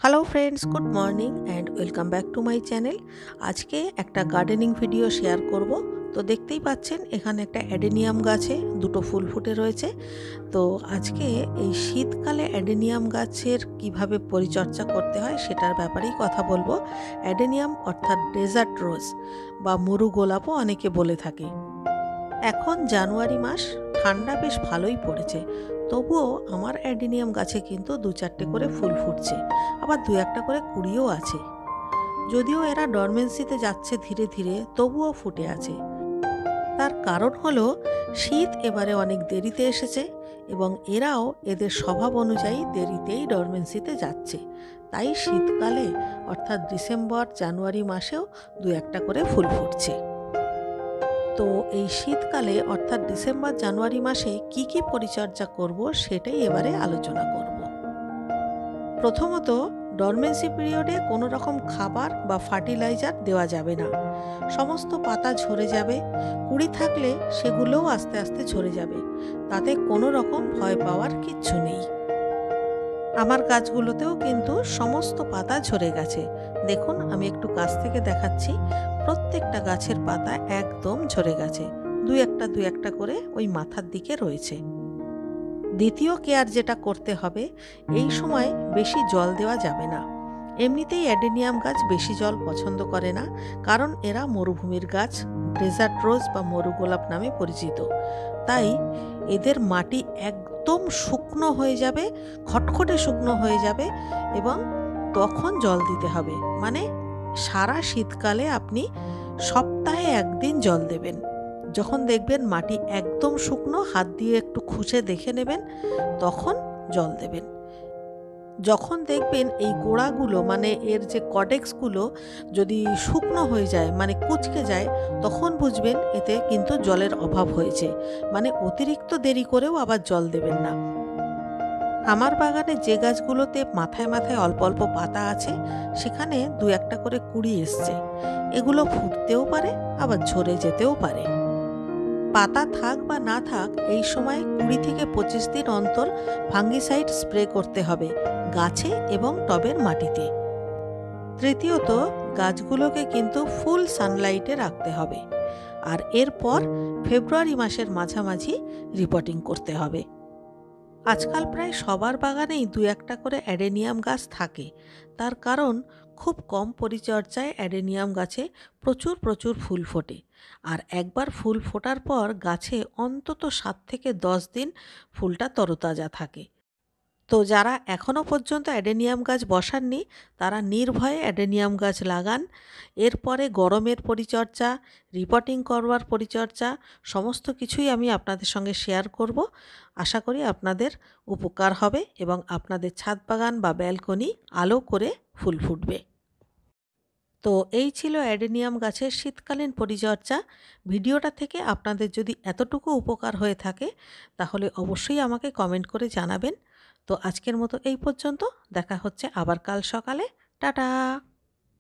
Hello friends, good morning and welcome back to my channel. আজকে একটা gardening video share করব। তো দেখতেই পাচ্ছেন এখানে একটা অ্যাডেনিয়াম গাছে দুটো ফুল ফুটে রয়েছে। তো আজকে এই শীতকালে অ্যাডেনিয়াম গাছের কিভাবে পরিচর্যা করতে হয় সেটার ব্যাপারেই কথা বলবো। অ্যাডেনিয়াম অর্থাৎ ডেজার্ট রোজ বা মরু গোলাপও অনেকে বলে থাকে। এখন জানুয়ারি মাস, ঠান্ডা বেশ ভালোই পড়েছে, তবুও আমার অ্যাডেনিয়াম গাছে কিন্তু দু চারটে করে ফুল ফুটছে, আবার দু একটা করে কুড়িও আছে। যদিও এরা ডরমেন্সিতে যাচ্ছে ধীরে ধীরে, তবুও ফুটে আছে। তার কারণ হলো শীত এবারে অনেক দেরিতে এসেছে এবং এরাও এদের স্বভাব অনুযায়ী দেরিতেই ডরমেন্সিতে যাচ্ছে। তাই শীতকালে অর্থাৎ ডিসেম্বর জানুয়ারি মাসেও দু একটা করে ফুল ফুটছে। তো এই শীতকালে অর্থাৎ ডিসেম্বর জানুয়ারি মাসে কি কি পরিচর্যা করব সেটাই এবারে আলোচনা করব। প্রথমত, ডরমেন্সি পিরিয়ডে কোনো রকম খাবার বা ফার্টিলাইজার দেওয়া যাবে না। সমস্ত পাতা ঝরে যাবে, কুঁড়ি থাকলে সেগুলোও আস্তে আস্তে ঝরে যাবে। তাতে কোনো রকম ভয় পাওয়ার কিচ্ছু নেই। আমার গাছগুলোতেও কিন্তু সমস্ত পাতা ঝরে গেছে। দেখুন, আমি একটু কাছ থেকে দেখাচ্ছি। প্রত্যেকটা গাছের পাতা একদম ঝরে গেছে, দু একটা করে ওই মাথার দিকে রয়েছে। দ্বিতীয় কেয়ার যেটা করতে হবে, এই সময় বেশি জল দেওয়া যাবে না। এমনিতেই অ্যাডেনিয়াম গাছ বেশি জল পছন্দ করে না, কারণ এরা মরুভূমির গাছ, ডেজার্ট রোজ বা মরু গোলাপ নামে পরিচিত। তাই এদের মাটি একদম শুকনো হয়ে যাবে, খটখটে শুকনো হয়ে যাবে, এবং তখন জল দিতে হবে। মানে সারা শীতকালে আপনি সপ্তাহে একদিন জল দেবেন। যখন দেখবেন মাটি একদম শুকনো, হাত দিয়ে একটু খুঁচে দেখে নেবেন, তখন জল দেবেন। যখন দেখবেন এই গোড়াগুলো মানে এর যে কডেক্সগুলো যদি শুকনো হয়ে যায়, মানে কুঁচকে যায়, তখন বুঝবেন এতে কিন্তু জলের অভাব হয়েছে। মানে অতিরিক্ত দেরি করেও আবার জল দেবেন না। আমার বাগানে যে গাছগুলোতে মাথায় মাথায় অল্প অল্প পাতা আছে, সেখানে দু একটা করে কুঁড়ি এসছে। এগুলো ফুটতেও পারে, আবার ঝরে যেতেও পারে। পাতা থাক বা না থাক, এই সময় 20 থেকে 25 দিন অন্তর ফাঙ্গিসাইড স্প্রে করতে হবে গাছে এবং টবের মাটিতে। তৃতীয়ত, গাছগুলোকে কিন্তু ফুল সানলাইটে রাখতে হবে। আর এরপর ফেব্রুয়ারি মাসের মাঝামাঝি রিপোর্টিং করতে হবে। আজকাল প্রায় সবার বাগানেই দু একটা করে অ্যাডেনিয়াম গাছ থাকে। তার কারণ খুব কম পরিচর্যায় অ্যাডেনিয়াম গাছে প্রচুর প্রচুর ফুল ফোটে। আর একবার ফুল ফোটার পর গাছে অন্তত 7 থেকে 10 দিন ফুলটা তরতাজা থাকে। তো যারা এখনও পর্যন্ত অ্যাডেনিয়াম গাছ বসাননি, তারা নির্ভয়ে অ্যাডেনিয়াম গাছ লাগান। এরপরে গরমের পরিচর্যা, রিপোর্টিং করবার পরিচর্যা, সমস্ত কিছুই আমি আপনাদের সঙ্গে শেয়ার করব। আশা করি আপনাদের উপকার হবে এবং আপনাদের ছাদ বাগান বা ব্যালকনি আলো করে ফুল ফুটবে। তো এই ছিল অ্যাডেনিয়াম গাছের শীতকালীন পরিচর্যা। ভিডিওটা থেকে আপনাদের যদি এতটুকু উপকার হয়ে থাকে, তাহলে অবশ্যই আমাকে কমেন্ট করে জানাবেন। তো আজকের মতো এই পর্যন্ত। দেখা হচ্ছে আবার কাল সকালে। টাটা।